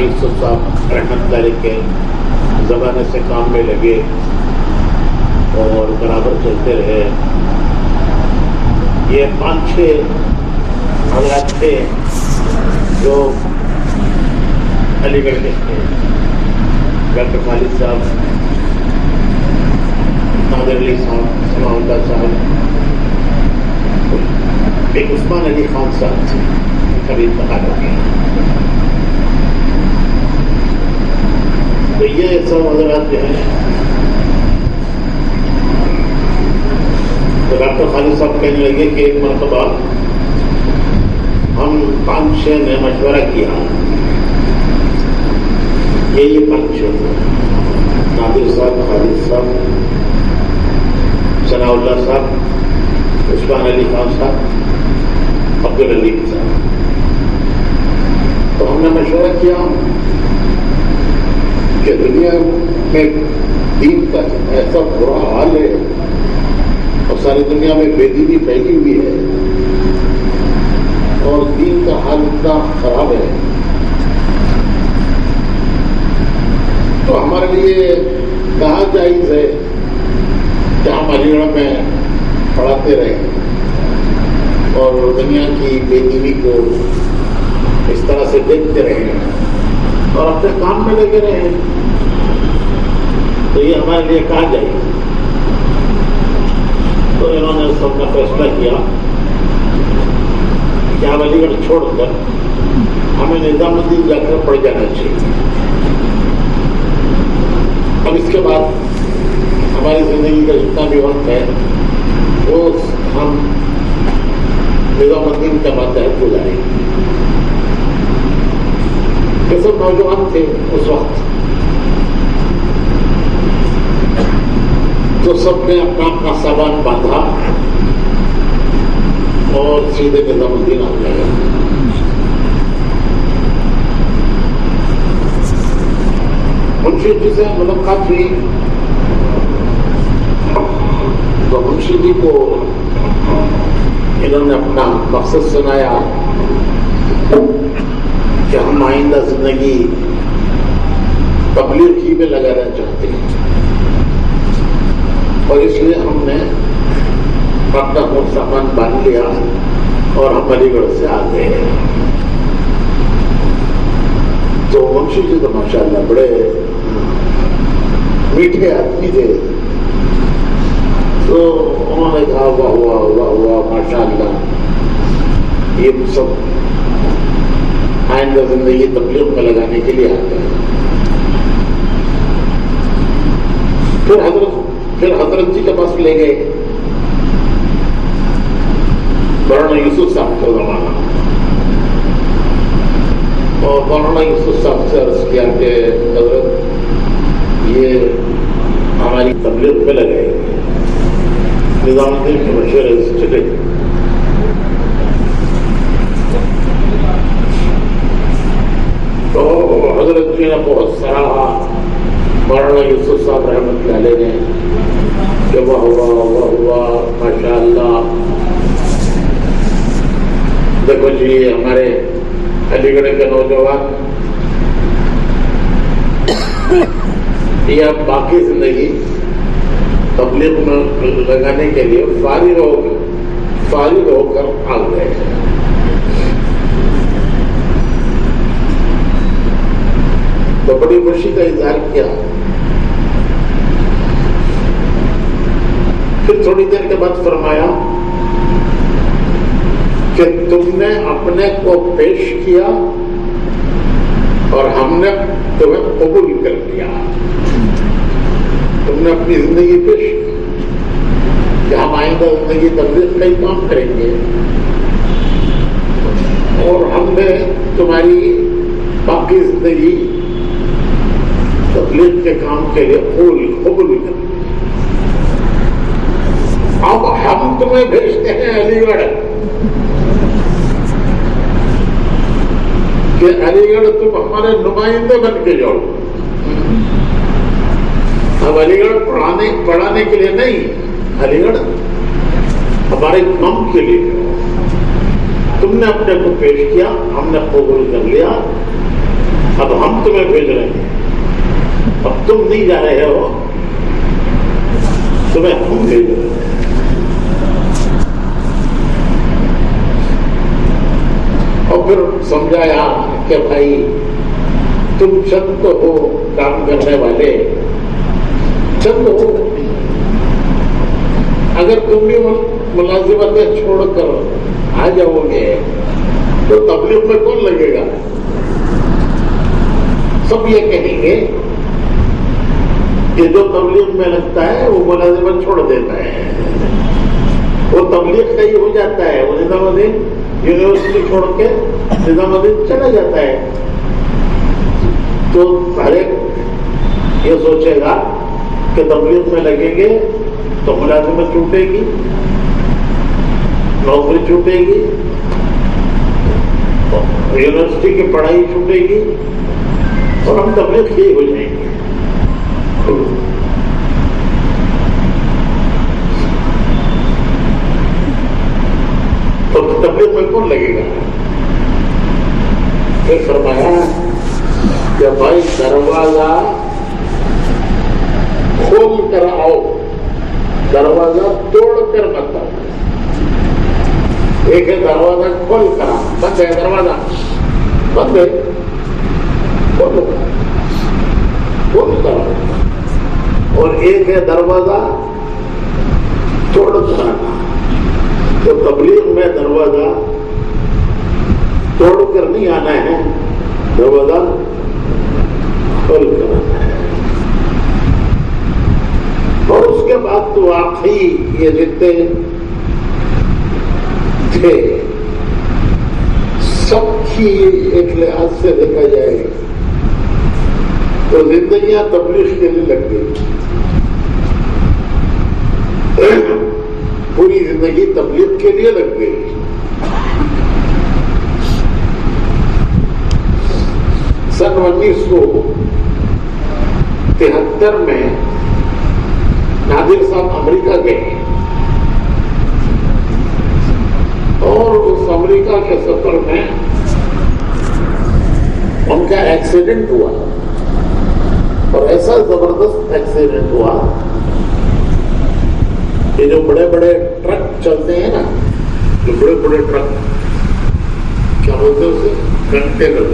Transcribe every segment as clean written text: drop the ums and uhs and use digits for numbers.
یوسف صاحب رحمت اللہ علیہ کے زمانے سے کام میں لگے اور برابر چلتے رہے. یہ 5-6 حضرات تھے جو علی گڑھ کے تھے. ڈاکٹر خالد صاحب, نادر علی صاحب, ثناء اللہ صاحب, ایک عثمان علی خان صاحب تھے, کبھی انتقال ہو گیا. تو یہ سب حضرات جو ہیں, تو ڈاکٹر خالد صاحب کہنے لگے کہ ایک مرتبہ ہم 5-6 نے مشورہ کیا. یہ 5-6 نادر صاحب, خالد صاحب, ثناء اللہ صاحب, عثمان علی خان صاحب, عبدالعلی صاحب. تو ہم نے مشورہ کیا کہ دنیا میں دین کا ایسا برا حال ہے اور ساری دنیا میں بے دینی پھیلی ہوئی ہے اور دین کا حال اتنا خراب ہے, تو ہمارے لیے کہاں جائز ہے کہ ہم علی گڑھ میں پڑھاتے رہیں اور دنیا کی بے دینی کو اس طرح سے دیکھتے رہیں اور اپنے کام میں لگے رہیں. تو یہ ہمارے لیے کہاں جائے. تو انہوں نے سب کا فیصلہ کیا کہ ہم علی گڑھ چھوڑ کر ہمیں نظام الدین جا کر پڑھ جانا چاہیے. اب اس کے بعد ہماری زندگی کا جتنا بھی وقت ہے وہ ہم نظام الدین کے ماتحت گزاریں گے. یہ سب نوجوان تھے اس وقت, تو سب نے اپنا اپنا سامان باندھا اور سیدھے نظام الدین آ گئے. منشی جی سے ملاقات ہوئی تو منشی جی کو انہوں نے اپنا مقصد سنایا کہ ہم آئندہ زندگی تبلیغ ہی میں لگانا چاہتے ہیں اور اس لیے ہم نے اپنا خود سامان باندھ لیا اور ہم علی گڑھ سے آ گئے. تو منشی جی تو ماشاء اللہ بڑے میٹھے آدمی تھے. تو انہوں نے کہا واہ واہ واہ واہ ماشاء اللہ, یہ سب آئندہ زندگی تبلیغ میں لگانے کے لیے آتے ہیں. پھر حضرت جی کے پاس لے گئے مولانا یوسف صاحب کا زمانہ, اور مولانا یوسف صاحب سے عرض کیا کہ حضرت یہ ہماری تبلیغ میں لگائے نظام الدین کے مشورے سے چلے. تو حضرت جی نے بہت سراہا مولانا یوسف صاحب رحمت اللہ علیہ نے کہ واہ واہ واہ واہ ماشاء اللہ. دیکھو جی ہمارے علی گڑھ کے نوجوان یہ اب باقی زندگی تبلیغ میں لگانے کے لیے فارغ ہو کر آ گئے ہیں. تو بڑی خوشی کا اظہار کیا. پھر تھوڑی دیر کے بعد فرمایا کہ تم نے اپنے کو پیش کیا اور ہم نے تمہیں قبول کر لیا. تم نے اپنی زندگی پیش کی کہ ہم آئندہ زندگی تبلیغ کا ہی کام کریں گے اور ہم نے تمہاری باقی زندگی تبلیغ کے کام کے لیے قبول کر. اب ہم تمہیں بھیجتے ہیں علی گڑھ کہ علی گڑھ تم ہمارے نمائندے بن کے جاؤ. اب علی گڑھ پڑھانے کے لیے نہیں, علی گڑھ ہمارے کام کے لیے. تم نے اپنے کو پیش کیا, ہم نے قبول کر لیا, اب ہم تمہیں بھیج رہے ہیں، اب تم نہیں جا رہے ہو، تمہیں ہم بھیج رہے ہیں۔ اور پھر سمجھایا کہ بھائی تم چند تو ہو کام کرنے والے، چند ہو، اگر تم بھی ملازمتیں چھوڑ کر آ جاؤ گے تو تبلیغ میں کون لگے گا؟ سب یہ کہیں گے کہ جو تبلیغ میں لگتا ہے وہ ملازمت چھوڑ دیتا ہے، وہ تبلیغ کا ہی ہو جاتا ہے، وہ نظام الدین یونیورسٹی چھوڑ کے نظام الدین چلا جاتا ہے۔ تو ہر ایک یہ سوچے گا کہ تبلیغ میں لگیں گے تو ملازمت چھوٹے گی، نوکری چھوٹے گی، یونیورسٹی کی پڑھائی چھوٹے گی اور ہم تبلیغ ہی ہو جائیں گے۔ تو تبلیغ میں کون لگے گا؟ پھر فرمایا کہ بھائی دروازہ کھول کر آؤ، دروازہ توڑ کر مت آؤ۔ ایک ہے دروازہ کھول کر آؤ، بند ہے دروازہ، بند ہے، کھول کر آؤ، اور ایک ہے دروازہ توڑ کر آنا۔ تو تبلیغ میں دروازہ توڑ کر نہیں آنا ہے، دروازہ کھول کر آنا ہے۔ اور اس کے بعد تو واقعی یہ جتنے تھے سب کی ایک لحاظ سے دیکھا جائے تو زندگیاں تبلیغ کے لیے لگ گئی، پوری زندگی تبلیغ کے لیے لگ گئی۔ سن 1973 میں نادر صاحب امریکہ گئے اور اس امریکہ کے سفر میں ان کا ایکسیڈنٹ ہوا، اور ایسا زبردست ایکسیڈنٹ ہوا کہ جو بڑے بڑے ٹرک چلتے ہیں نا، جو بڑے بڑے ٹرک کیا بولتے ہیں اسے، کنٹینر،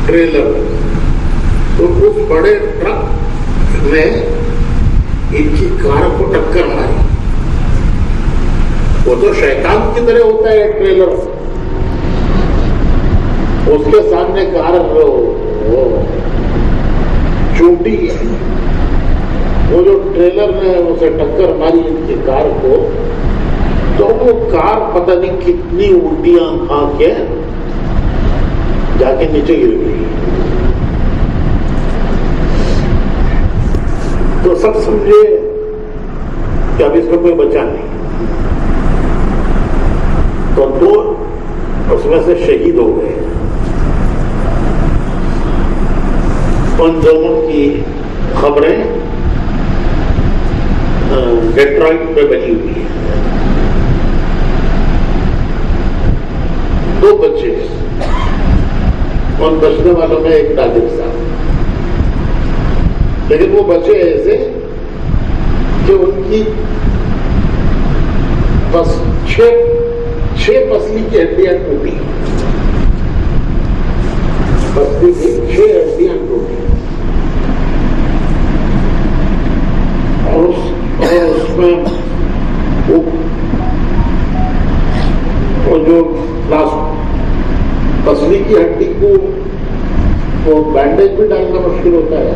ٹریلر، تو اس بڑے ٹرک میں ان کی کار کو ٹکر ماری۔ وہ تو شیطان کی طرح ہوتا ہے ٹریلر، اس کے سامنے کار چوٹی ہے، وہ جو ٹریلر نے اسے ٹکر ماری ان کی کار کو، تو وہ کار پتہ نہیں کتنی الٹیاں کھا کے جا کے نیچے گر گئی۔ تو سب سمجھے کہ اب اس میں کوئی بچا نہیں، تو دو اس میں سے شہید ہو گئے۔ ان دونوں کی خبریں ڈیٹرائٹ پہ بنی ہوئی ہیں۔ دو بچے، ان بچنے والوں میں ایک نادر صاحب، لیکن وہ بچے ایسے کہ ان کی بس چھ پسلی کی ہڈیاں ٹوٹی، پسلی کی 6 ہڈیاں ٹوٹی، اور اس میں وہ جو پسلی کی ہڈی کو وہ بینڈیج بھی ڈالنا مشکل ہوتا ہے،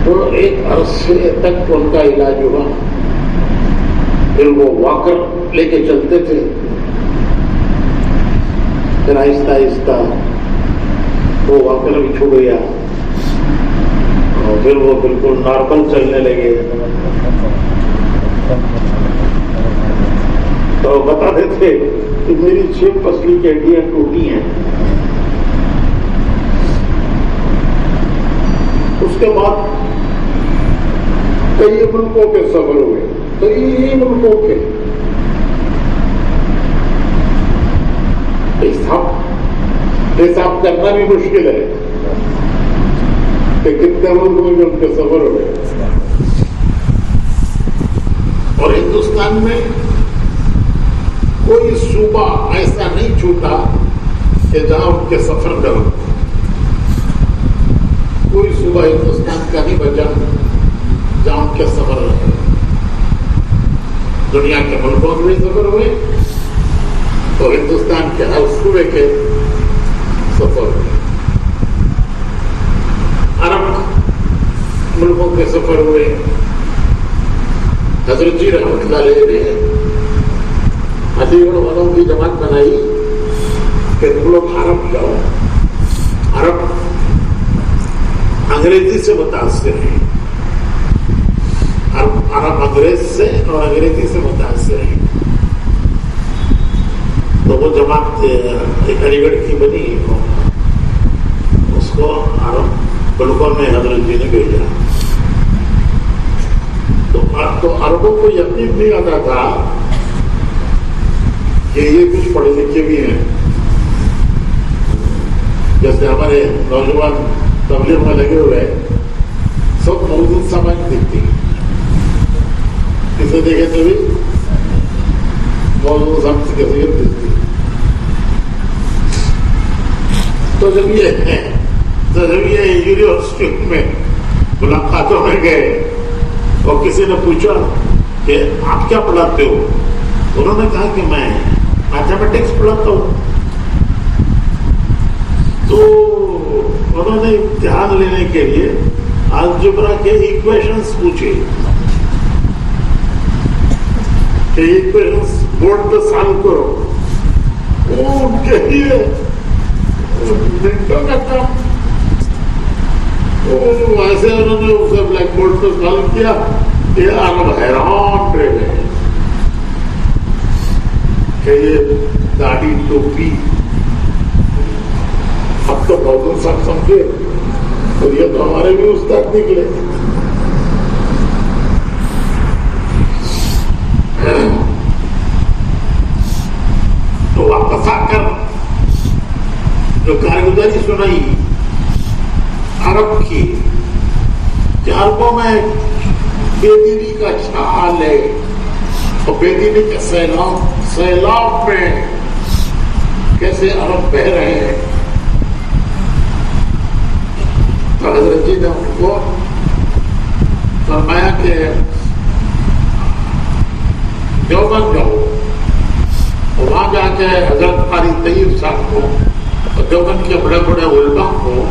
تو ایک عرصے تک ان کا علاج ہوا۔ پھر وہ واکر لے کے چلتے تھے، پھر آہستہ آہستہ وہ واکر بھی چھوڑ گیا، اور پھر وہ بالکل نارمل چلنے لگے۔ تو بتاتے تھے کہ میری 6 پسلی کی ہڈیاں ٹوٹی ہیں۔ اس کے بعد کئی ملکوں کے سفر ہوئے، کئی ملکوں کے، حساب کرنا بھی مشکل ہے کہ کتنے ملک میں جو ان کے سفر ہوئے. اور ہندوستان میں کوئی صوبہ ایسا نہیں چھوٹا کہ جہاں ان کے سفر نہ ہو. کوئی صوبہ ہندوستان کا نہیں بچا جہاں ان کے سفر نہ ہو. دنیا کے ملکوں میں سفر ہوئے تو ہندوستان کے ہر صوبے کے سفر ہوئے. عرب ملکوں کے سفر ہوئے. حضرت جی رحمۃ اللہ علیہ نے علی گڑھ والوں کی جماعت بنائی کہ تم لوگ عرب جاؤ. عرب انگریزی سے متاثر ہیں. عرب انگریز سے اور انگریزی سے متاثر ہیں. تو وہ جماعت علی گڑھ کی بنی, اس کو عرب ملکوں میں حضرت جی نے بھیجا. تو عربوں کو یقین نہیں آتا تھا کہ یہ کچھ پڑھے لکھے بھی ہیں. جیسے ہمارے نوجوان تبلیغ میں لگے ہوئے سب موضوع سمجھ دکھتی, کسے دیکھے تو بھی موضوع سمجھ کے ذکر دکھتی. تو جب یہ یونیورسٹی میں ملاقاتوں میں گئے اور کسی نے پوچھا کہ آپ کیا پڑھاتے ہو, انہوں نے کہا کہ میں میتھمیٹکس پڑھاتا ہوں. تو انہوں نے امتحان لینے کے لیے الجبرا کے ایکویشنز پوچھے کہ ایکویشنز بورڈ پہ سالو کرو. وہ ان کے لیے منٹوں کا کام. ویسے انہوں نے اسے بلیک بورڈ پہ سالو کیا. یہ عرب حیران رہ گئے کہ یہ داڑھی ٹوپی اب تو بہت سب سمجھے اور یہ تو ہمارے بھی استاد نکلے. تو واپس آ کر جو کارگزاری سنائی عرب کی کہ عربوں میں بے دینی کا حال ہے اور بے دینی کے سیلاب میں کیسے عرب بہ رہے ہیں. تو حضرت جی نے ان کو فرمایا کہ دیوبند جاؤ اور وہاں جا کے حضرت قاری طیب صاحب کو اور دیوبند کے بڑے بڑے علماء کو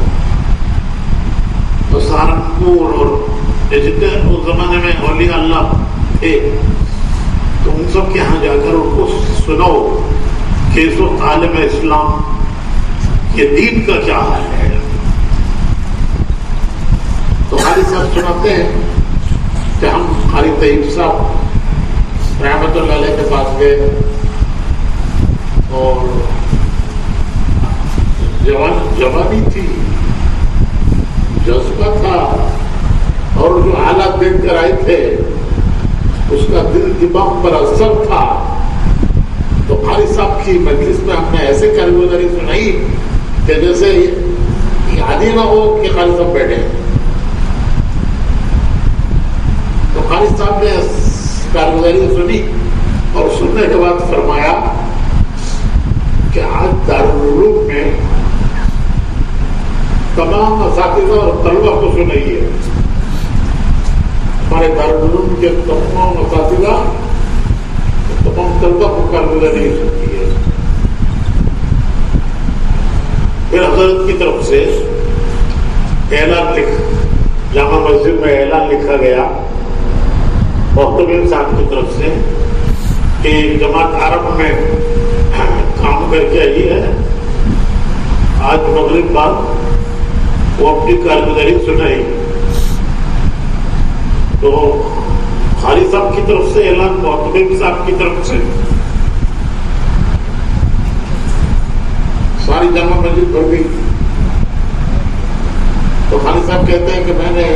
تو سہارنپور اور جتنے اس زمانے میں اولیاء اللہ تھے تو ان سب کے یہاں جا کر ان کو سنو کہ اس وقت عالم اسلام یہ دین کا کیا حال ہے. تو قاری صاحب سناتے ہیں کہ ہم قاری طیب صاحب رحمۃ اللہ علیہ کے پاس گئے اور جوانی تھی, جذبہ تھا اور جو حالات دیکھ کر آئے تھے اس کا دل دماغ پر اثر تھا. تو قاری صاحب کی مجلس میں ہم نے ایسے کارگزاری سنائی کہ جیسے یاد ہی نہ ہو کہ قاری صاحب بیٹھے. تو قاری صاحب نے کارگزاری سنی اور سننے کے بعد فرمایا کہ آج دارالعلوم میں تمام اساتذہ اور طلبہ کو سنائیے. ہمارے دارالعلوم کے تمام اساتذہ تمام طلبہ کو کارگزاری سنتی ہے. پھر حضرت کی طرف سے اعلان جامع مسجد میں اعلان لکھا گیا محتمین صاحب کی طرف سے کہ جماعت عرب میں کام کر کے آئی ہے, آج مغرب بعد وہ اپنی کارگزاری سنائی. تو قاری صاحب کی طرف سے اعلان محتمین صاحب کی طرف سے ساری جامع مسجد بھر گئی. تو قاری صاحب کہتے ہیں کہ میں نے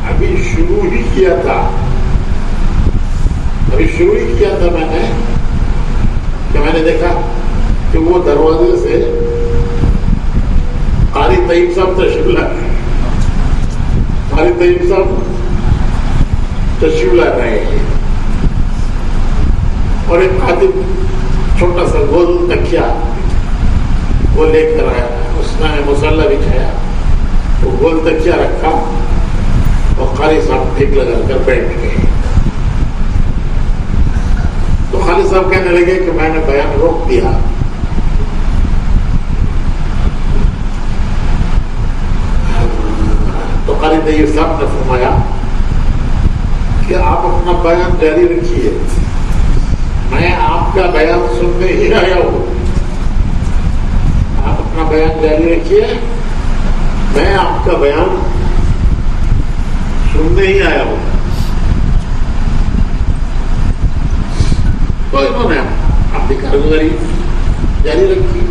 ابھی شروع ہی کیا تھا میں نے کہ میں نے دیکھا کہ وہ دروازے سے طیب صاحب تشریف لا رہے ہیں، قاری طیب صاحب تشریف لا رہے ہیں، اور ایک خادم چھوٹا سا گول تکیا وہ لے کر آیا، اس نے مصلی بچھایا، وہ گول تکیا رکھا اور قاری صاحب ٹھیک لگا کر بیٹھ گئے۔ تو قاری صاحب کہنے لگے کہ میں نے بیان روک دیا۔ تو قاری طیب صاحب نے فرمایا کہ آپ اپنا بیان جاری رکھیے، میں آپ کا بیان سننے ہی آیا ہوں، آپ اپنا بیان جاری رکھیے، میں آپ کا بیان سننے ہی آیا ہوں۔ تو انہوں نے اپنی کارگزاری جاری رکھی۔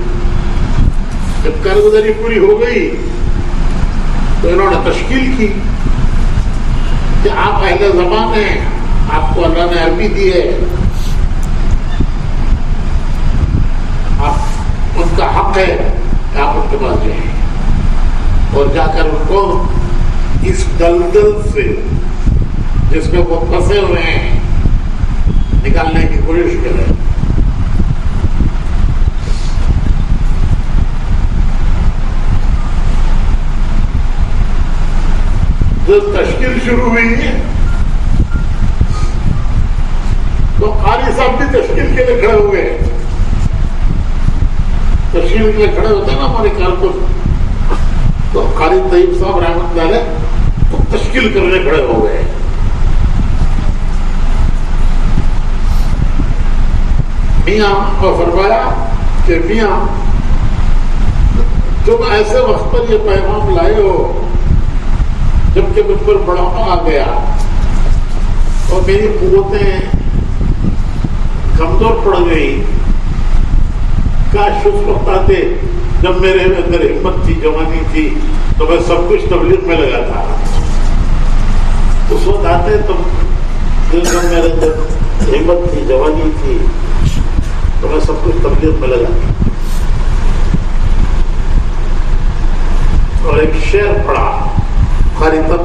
جب کارگزاری پوری ہو گئی تو انہوں نے تشکیل کی کہ آپ اہل زبان ہیں، آپ کو اللہ نے عربی دی ہے، آپ ان کا حق ہے کہ آپ ان کے پاس جائیں اور جا کر ان کو اس دلدل سے جس میں وہ پھنسے ہوئے ہیں نکالنے کی کوشش کریں۔ جب تشکیل شروع ہوئی ہے تو قاری صاحب بھی تشکیل کے لیے کھڑے ہوئے ہیں۔ تشکیل کے لیے کھڑے ہوتے ہیں نا ہمارے کارکن، تو قاری طیب صاحب رحمۃ اللہ علیہ تو تشکیل کرنے کھڑے ہو گئے۔ میاں کو فرمایا کہ میاں تم ایسے وقت پر یہ پیغام لائے ہو جبکہ مجھ پر بڑھاپا آ گیا اور میری قوتیں کمزور پڑ گئی، کاش اس وقت آتے جب میرے اندر ہمت تھی، جوانی تھی، تو میں سب کچھ تبلیغ میں لگا تھا۔ اس وقت آتے تو جب میرے اندر ہمت تھی، جوانی تھی، تو میں سب کچھ تبلیغ میں لگا تھا۔ اور ایک شعر پڑھا قاری تب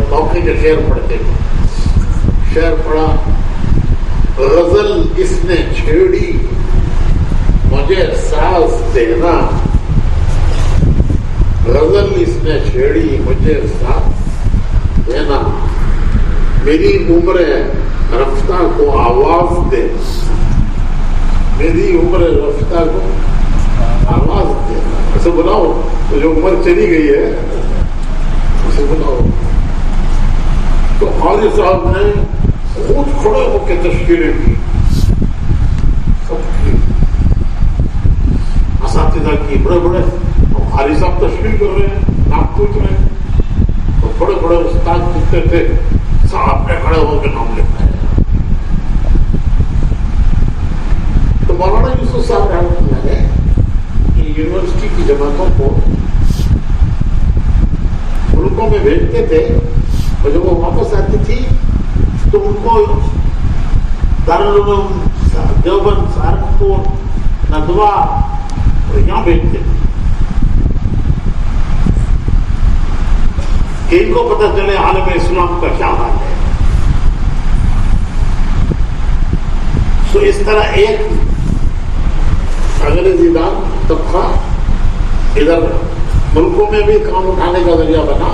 موقع کے شعر پڑھتے ہیں، شعر پڑھا، غزل اس نے چھیڑی مجھے ساز دینا، غزل اس نے چھیڑی مجھے ساز دینا، میری عمر رفتہ کو آواز دے، میری عمر رفتہ کو آواز دینا، اسے بلاؤ تو جو عمر چلی گئی ہے اسے بلاؤ۔ تو قاری صاحب نے خود کھڑے ہو کے تشکیلیں کی، سب کی اساتذہ کی، بڑے بڑے قاری صاحب تشکیل کر رہے ہیں، نام پوچھ رہے ہیں، تو بڑے بڑے استاد جتنے تھے صاحب نے کھڑے ہو کے نام لکھا ہے۔ تو مولانا یوسف صاحب رحمۃ اللہ علیہ یونیورسٹی کی جماعتوں کو ملکوں میں بھیجتے تھے، اور جب وہ واپس آتی تھی تو ان کو دارالعلوم دیوبند، سہارنپور، ندوا یہاں بھیجتے تھے کہ ان کو پتہ چلے عالم اسلام کا کیا حال ہے۔ تو اس طرح ایک انگریزی دان طبقہ ادھر ملکوں میں بھی کام اٹھانے کا ذریعہ بنا،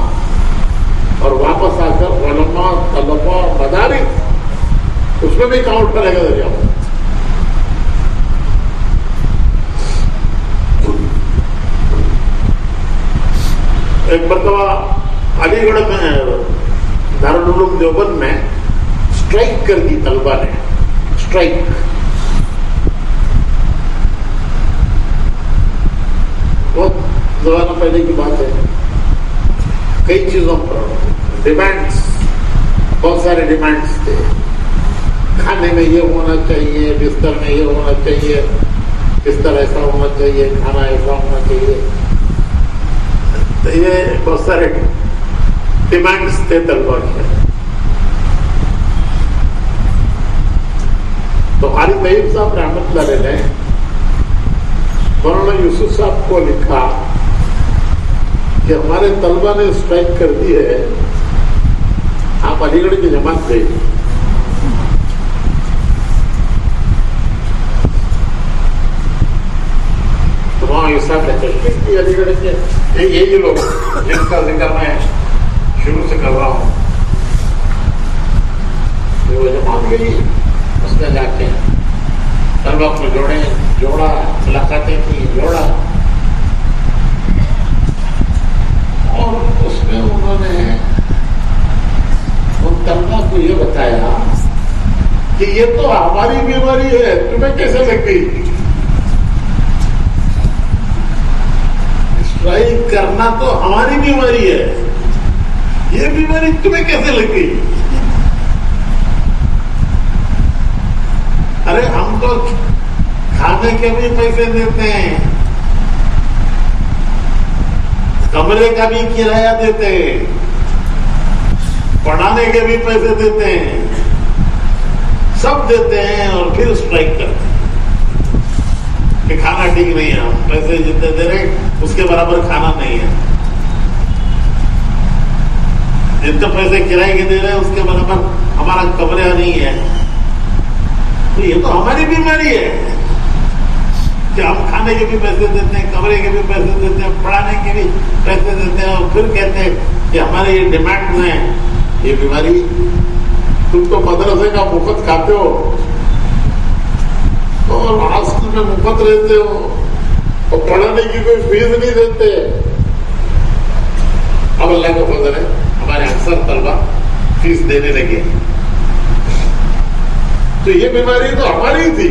اور واپس آ کر علماء، طلباء، مدارس اس میں بھی کام اٹھانے کا ذریعہ بنا۔ ایک مرتبہ علی گڑھ میں دارالعلوم دیوبند میں اسٹرائک کر دی طلبا نے، اسٹرائک، بہت زمانہ پہلے کی بات ہے، کئی چیزوں پر ڈیمانڈس، بہت سارے ڈیمانڈس تھے، کھانے میں یہ ہونا چاہیے، بستر میں یہ ہونا چاہیے، بستر ایسا ہونا چاہیے، کھانا ایسا ہونا چاہیے، یہ بہت سارے ڈیمانڈس تھے طلبا کے۔ تو قاری طیب صاحب رحمۃ اللہ علیہ نے مولانا مولانا یوسف صاحب کو لکھا کہ ہمارے طلبہ نے اسٹرائک کر دی ہے، آپ علی گڑھ کی جماعت تھے، تو وہاں یہ صاحب نے تشریف کی علی گڑھ کے یہی لوگ جن کا ذکر میں شروع سے کر رہا ہوں، وہ جماعت گئی، اس نے جا کے طلبہ کو جوڑا، ملاقاتیں کی، جوڑا، اور اس میں انہوں نے ان طلبہ کو یہ بتایا کہ یہ تو ہماری بیماری ہے، تمہیں کیسے لگ گئی؟ اسٹرائک کرنا تو ہماری بیماری ہے، یہ بیماری تمہیں کیسے لگ گئی؟ ارے ہم تو کھانے کے بھی پیسے دیتے ہیں، کمرے کا بھی کرایہ دیتے ہیں، پڑھانے کے بھی پیسے دیتے ہیں، سب دیتے ہیں، اور پھر اسٹرائک کرتے ہیں کہ کھانا ٹھیک نہیں ہے، ہم پیسے جتنے دے رہے اس کے برابر کھانا نہیں ہے، جتنے پیسے کرائے کے دے رہے ہیں اس کے برابر ہمارا کمرہ نہیں ہے، تو یہ تو ہماری بیماری ہے کہ ہم کھانے کے بھی پیسے دیتے ہیں، کمرے کے بھی پیسے دیتے ہیں، پڑھانے کے بھی پیسے دیتے ہیں، اور پھر کہتے ہیں کہ ہمارے یہ ڈیمانڈ میں یہ بیماری، تم تو مدرسے کا مفت کھاتے ہو اور ہاسٹل میں مفت رہتے ہو اور پڑھانے کی کوئی فیس نہیں دیتے۔ اب اللہ کا فضل ہے ہمارے اکثر طلبہ فیس دینے لگے، تو یہ بیماری تو ہماری تھی،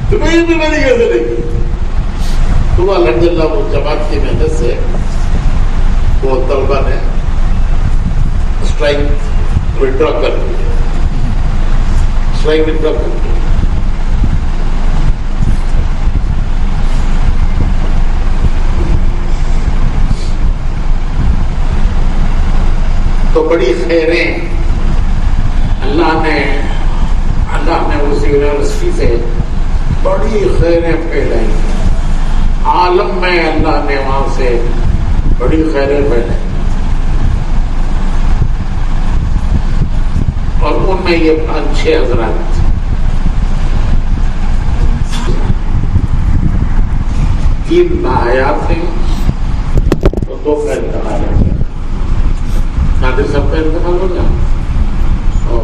تمہیں یہ بیماری کیسے لگی؟ تو الحمدللہ وہ جماعت کی محنت سے وہ طلبہ نے اسٹرائک وڈرا کر دی، اسٹرائک وڈرا کر دی۔ تو بڑی خیریں اللہ نے اس یونیورسٹی سے بڑی خیریں پھیلائی، عالم میں اللہ نے وہاں سے بڑی خیریں پھیلائی، اور ان میں یہ 5-6 حضرات تھے، 3 نایاب تھے اور 2 کا انتقال ہو گیا، نادر صاحب کا انتقال ہو گیا اور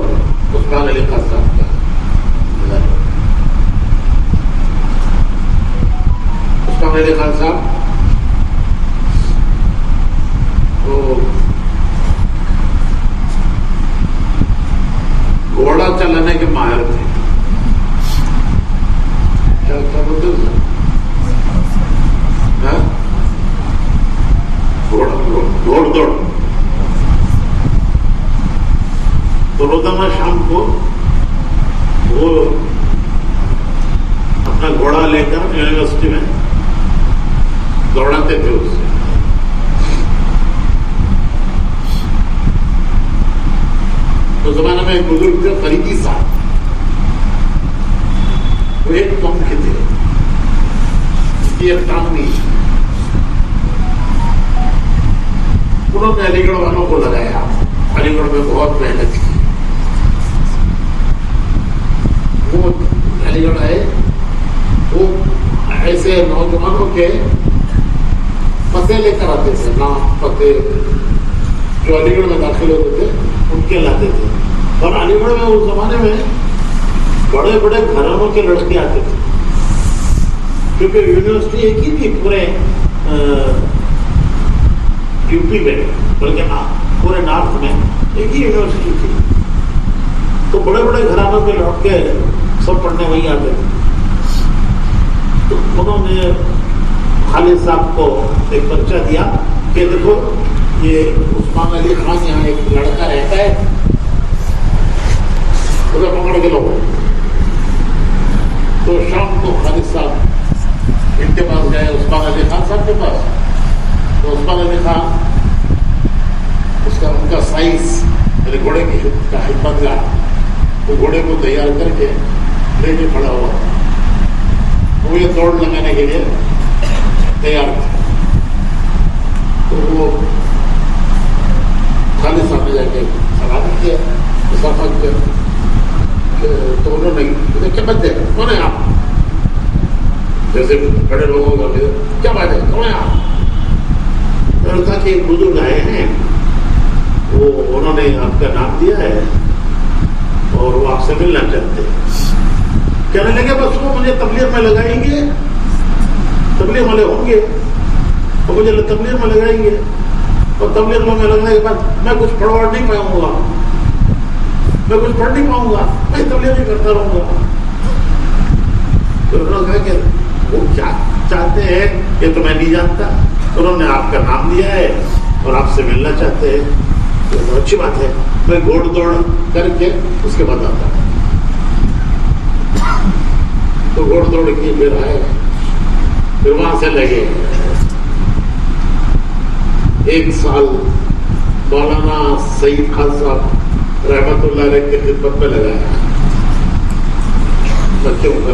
عثمان علی خان صاحب کا۔ عثمان علی خان صاحب وہ گھوڑا چلانے کے ماہر تھے، کیا بولتے ہیں گھوڑ دوڑ، تو روزانہ شام کو وہ اپنا گھوڑا لے کر یونیورسٹی میں دوڑاتے تھے اس سے۔ تو زمانے میں ایک بزرگ تھے فریدی صاحب، وہ ایک قوم کے تھے، اس کی ایک ٹانگ نہیں، انہوں نے علی گڑھ والوں کو لگایا، علی گڑھ میں بہت محنت کی، وہ علی گڑھ آئے، وہ ایسے نوجوانوں کے پتے لے کر آتے تھے، نام پتے جو علی گڑھ میں داخل ہوتے تھے ان کے لاتے تھے، اور علی گڑھ میں اس زمانے میں بڑے بڑے گھرانوں کے لڑکے آتے تھے، کیونکہ یونیورسٹی ایک ہی تھی پورے یو پی میں، بلکہ پورے نارتھ میں ایک ہی یونیورسٹی تھی، تو بڑے بڑے گھرانوں کے لڑکے سب پڑھنے وہیں آتے تھے۔ تو انہوں نے خالد صاحب کو ایک پرچہ دیا کہ دیکھو یہ عثمان علی خان یہاں ایک لڑکا رہتا ہے، اسے پکڑ کے لو۔ تو شام کو خالد صاحب ان کے پاس گئے، عثمان علی خان صاحب کے پاس، تو عثمان علی خان ان کا سائز میرے گھوڑے کی خدمت گار، وہ گھوڑے کو تیار کر کے لے کے کھڑا ہوا، وہ یہ دوڑ لگانے کے لیے تیار تھے. تو وہ خالی سامنے جا کے سلام کیا, مسافہ کیا. تو انہوں نے کیا بات ہے, کون ہے آپ؟ جیسے بڑے لوگوں کا کیا بات ہے, کون ہے آپ؟ میں نے کہا کہ ایک بزرگ آئے ہیں, وہ انہوں نے آپ کا نام دیا ہے اور وہ آپ سے ملنا چاہتے ہیں. کہنے لگے بس وہ مجھے تبلیغ میں لگائیں گے, تبلیغ والے ہوں گے تو مجھے تبلیغ میں لگائیں گے, اور تبلیغ میں لگنے کے بعد میں کچھ پڑھ نہیں پاؤں گا, میں کچھ پڑھ نہیں پاؤں گا, میں تبلیغ ہی کرتا رہوں گا. تو انہوں نے کہا کہ وہ کیا چاہتے ہیں یہ تو میں نہیں جانتا, انہوں نے آپ کا نام دیا ہے اور آپ سے ملنا چاہتے ہیں, تو اچھی بات ہے, میں گھوڑ دوڑ کر کے اس کے بعد آتا ہوں. تو گھوڑ دوڑ کی پھر آئے, پھر وہاں سے لگے 1 سال مولانا سعید خان صاحب رحمت اللہ علیہ کی خدمت میں لگایا بچوں کو.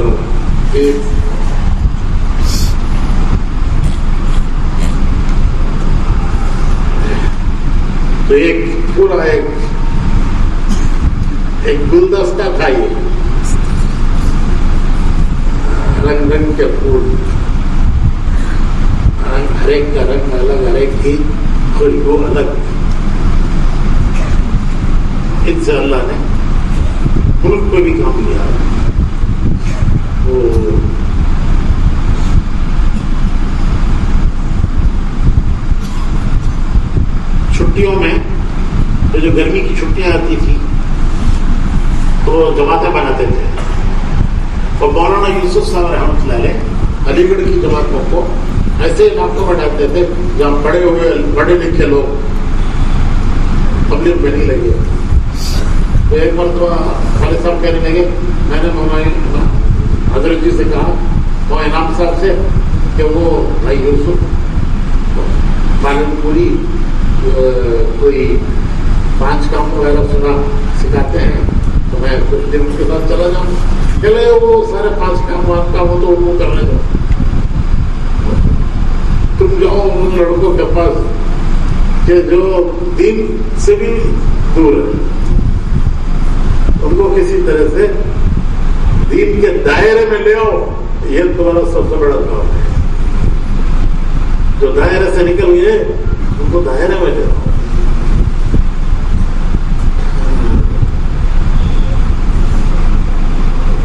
تو ایک پورا ایک گلدستہ تھا, یہ رنگ رنگ کے پھول, ہر ایک کا رنگ الگ, ہر ایک کی خوشبو الگ. ان سے اللہ نے ملک کو بھی کام لیا. چھٹیوں میں جو گرمی کی چھٹیاں آتی تھی تو جماعتیں بناتے تھے, اور مولانا یوسف صاحب رحمۃ اللہ علیہ علی گڑھ کی جماعتوں کو ایسے علاقوں میں ڈالتے تھے جہاں پڑھے ہوئے پڑھے لکھے لوگ تبلیغ میں نہیں لگے. تو ایک مرتبہ خالد صاحب کہنے لگے, میں نے مولانا حضرت جی سے کہا, وہ انعام صاحب سے, کہ وہ بھائی یوسف پالن پوری کوئی 5 کام وغیرہ سکھاتے ہیں, تو میں کچھ دن اس کے ساتھ چلا جاؤں. چلے وہ سارے 5 کام آپ کا وہ تو وہ کرنے دو, تم جاؤ ان لڑکوں کے پاس کہ جو دین سے بھی دور ہے, ان کو کسی طرح سے دین کے دائرے میں لے آؤ. یہ تمہارا سب سے بڑا کام ہے. جو دائرے سے نکل گئے ان کو دائرے میں لے آؤ.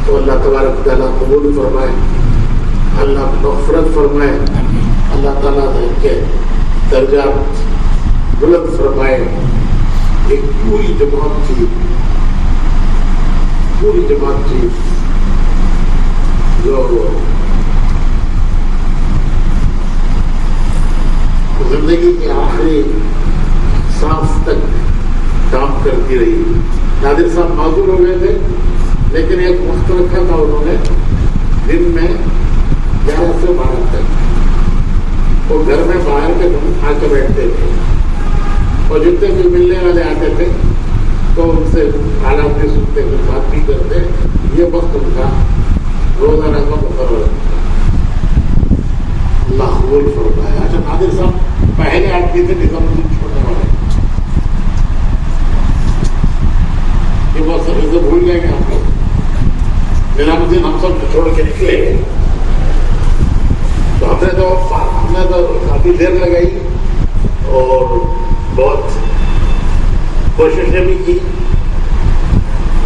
تو اللہ تبارک تعالیٰ قبول فرمائے, اللہ مغفرت فرمائے, اللہ تعالیٰ ان کے درجات بلند فرمائے. ایک پوری جماعت تھی جو زندگی کے آخری سانس تک کام کرتی رہی. نادر صاحب معذور ہو گئے تھے, لیکن ایک وقت رکھا تھا انہوں نے, دن میں 11 سے 12 تک وہ گھر میں باہر کے آ کے بیٹھتے تھے, اور جتنے بھی ملنے والے آتے تھے تو ان سے حالات بھی سنتے, کچھ بات بھی کرتے. یہ وقت ان کا روزانہ کا مقرر تھا. اللہ قبول فرمائے. اچھا, نادر صاحب پہلے آدمی تھے نظام الدین چھوڑنے والے, یہ بہت سب سے بھول جائیں گے ہم لوگ. نظام الدین ہم سب چھوڑ کے نکلے تو ہم نے تو کافی دیر لگائی اور بہت کوششیں بھی کی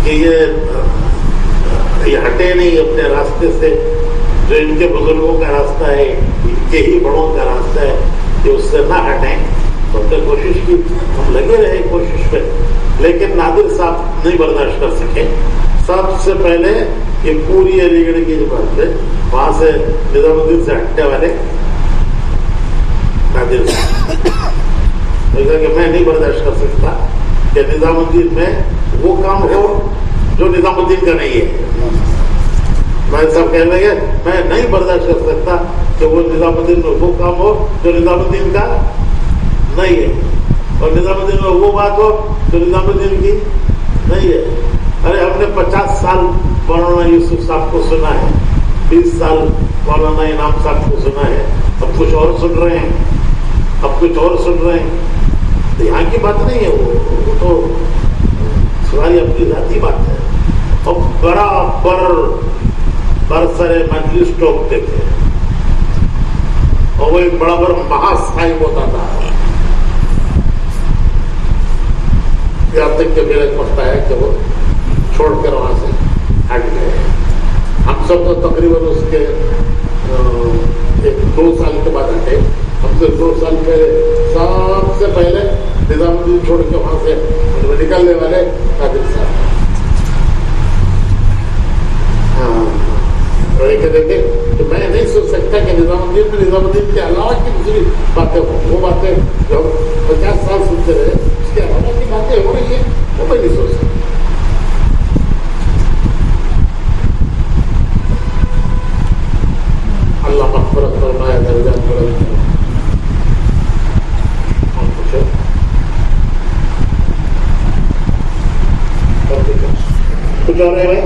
کہ یہ ہٹے نہیں اپنے راستے سے, جو ان کے بزرگوں کا راستہ ہے, ان کے ہی بڑوں کا راستہ ہے, کہ اس سے نہ ہٹیں. تو ہم نے کوشش کی, ہم لگے رہے کوشش پہ, لیکن نادر صاحب نہیں برداشت کر سکے. سب سے پہلے یہ پوری علی گڑھ کی جو بات ہے, وہاں سے نظام الدین سے ہٹنے والے نادر صاحب کہ میں نہیں برداشت کر سکتا کہ نظام الدین میں وہ کام ہو جو نظام الدین کا نہیں ہے. میں سب کہنے لگے, میں نہیں برداشت کر سکتا کہ وہ نظام الدین میں وہ کام ہو جو نظام الدین کا نہیں ہے, اور نظام الدین میں وہ بات ہو جو نظام الدین کی نہیں ہے. ارے ہم نے 50 سال مولانا یوسف صاحب کو سنا ہے, 20 سال مولانا انعام صاحب کو سنا ہے، اب کچھ اور سن رہے ہیں، اب کچھ اور سن رہے ہیں. تو یہاں کی بات نہیں ہے، وہ تو ساری اپنی ذاتی بات ہے. اور برابر برسر مجلس ٹوکتے تھے، اور وہ ایک بڑا بڑا مہا صاحب ہوتا تھا. یہاں تک کہ میرا پڑتا ہے کہ وہ چھوڑ کر وہاں سے ہٹ گئے. ہم سب تو تقریباً اس کے 2 سال کے بعد ہٹے. ہم سے 2 سال پہلے سب سے پہلے نظام الدین چھوڑ کے وہاں سے نکلنے والے قادری صاحب. دیکھے تو میں نہیں سوچ سکتا کہ نظام الدین کے علاوہ کی دوسری باتیں ہوں. وہ باتیں جو 50 سال سنتے رہے اس کے علاوہ کی باتیں ہو رہی ہیں وہ میں نہیں سوچ سکتا. اللہ مغفرت فرمائے، درجات بلند کرے. کچھ اور ہے بھائی؟